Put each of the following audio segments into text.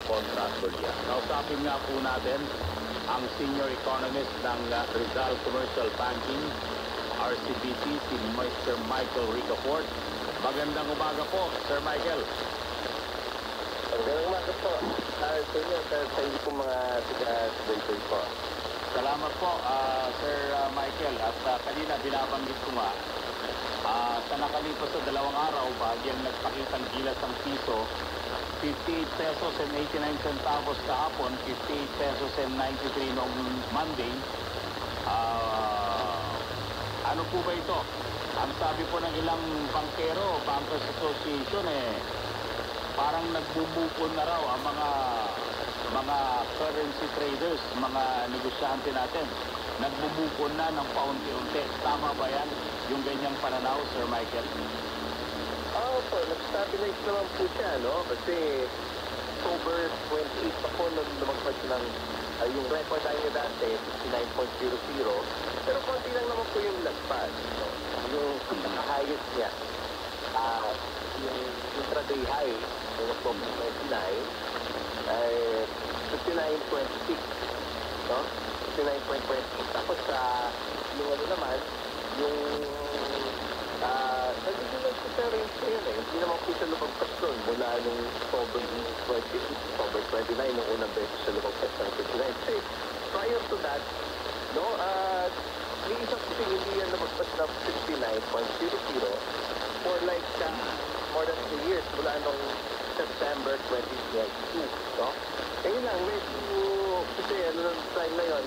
Contrastoria. Kausapin nga po natin ang senior economist ng Rizal Commercial Banking, RCBC, si Mr. Michael Ricafort. Magandang umaga po, Sir Michael. Magandang umaga po. Sa inyo po mga tiga-subaybay po. Salamat po, Sir Michael. At kanina binabanggit ko nga, sa nakalipas sa 2 araw, bahagyang nagpakitang gilas ang piso, 58 pesos and 89 centavos kahapon, 58 pesos and 93 noong Monday. Ano po ba ito? Ang sabi po ng ilang bankero, Bankers Association, parang nagbubukol na raw ang mga currency traders, mga negosyante natin. Nagbubukol na ng paunti-unti. Tama ba yan? Yung ganyang pananaw, Sir Michael? Po, nag-stabilize naman po siya, no? Kasi October 28 pa po nung lumagpas ng yung record tayo niya dati, 59.00. Pero konti lang naman po yung lagpas, no? Yung highest niya, yung intraday high, yung October 29, ay 59.26, no? 59.26. Tapos yung ano naman, yung nagiging sa range na yun Hindi naman po siya lumagpas doon mula nung October 29, nung unang beses siya lumagpas ng 59. Kasi prior to that, no, may isang kasi hindi yan lumagpas ng 59.00 for like more than 2 years mula nung September 2022, no? Kaya lang, medyo, kasi ano nung time na yun,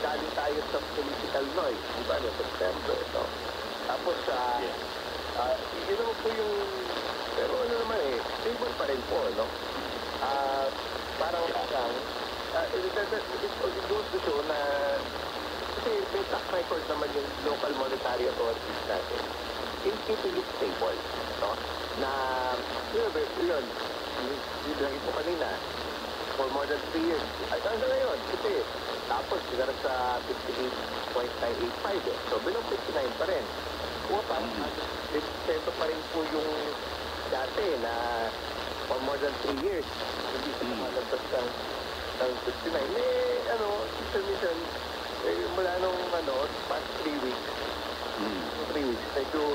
galing tayo sa political noise, di ba, no, September, no? Tapos, yun naman po yung, pero ano naman stable pa rin po, no? Parang lang, it goes to show na, kasi may track record naman yung local monetary authorities natin in keeping it stable, no? Na, yun, yung po kanina, for more than 3 years. Ay, hanggang ngayon, kasi tapos sigara sa 58.985 So, below 59 pa rin. Upa, sento pa rin po yung dati na for more than 3 years. Hindi sa mga nagpas ng 59. Minsan, mula nung, past 3 weeks, 3 weeks, medyo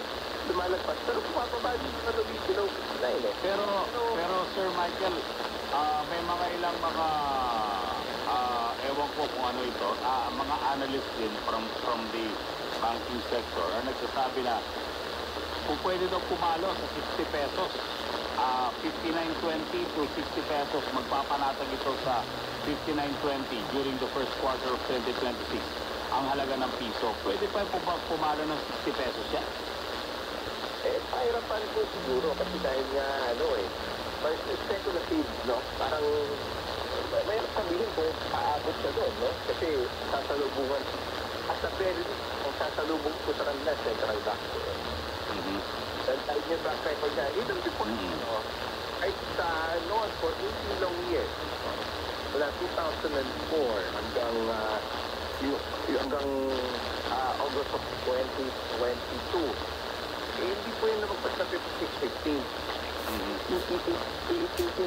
lumalagpas. Pero pumapaba din sa below 59 Pero, Sir Michael, may mga ilang ewan ko kung ano ito, mga analysts din from the banking sector nagsasabi na kung pwede daw pumalo sa 60 pesos, 59.20 to 60 pesos, magpapanatag ito sa 59.20 during the first quarter of 2026. Ang halaga ng piso, pwede pa pumalo ng 60 pesos siya? Pahirapan po siguro kasi dahil nga, speculative, no? Parang, may sabihin kung paabot siya doon, no? Kasi sasalubungan, at sa very least, kung sasalubong po sa kanila, central bank. Dahil tayo niya track record niya, even before, kahit sa noon for 18 long years, mula 2004 hanggang August of 2022, hindi po yung namagpas na 56-15. 18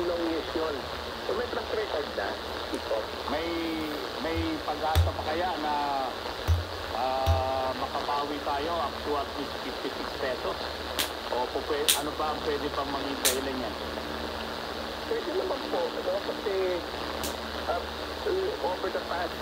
long years yun. So may track record na ito. May pag-asa pa kaya na makabawi tayo up to at least 56 pesos? O ano ba ang pwede pang maging dahilan yan? Pwede naman po. Kasi over the past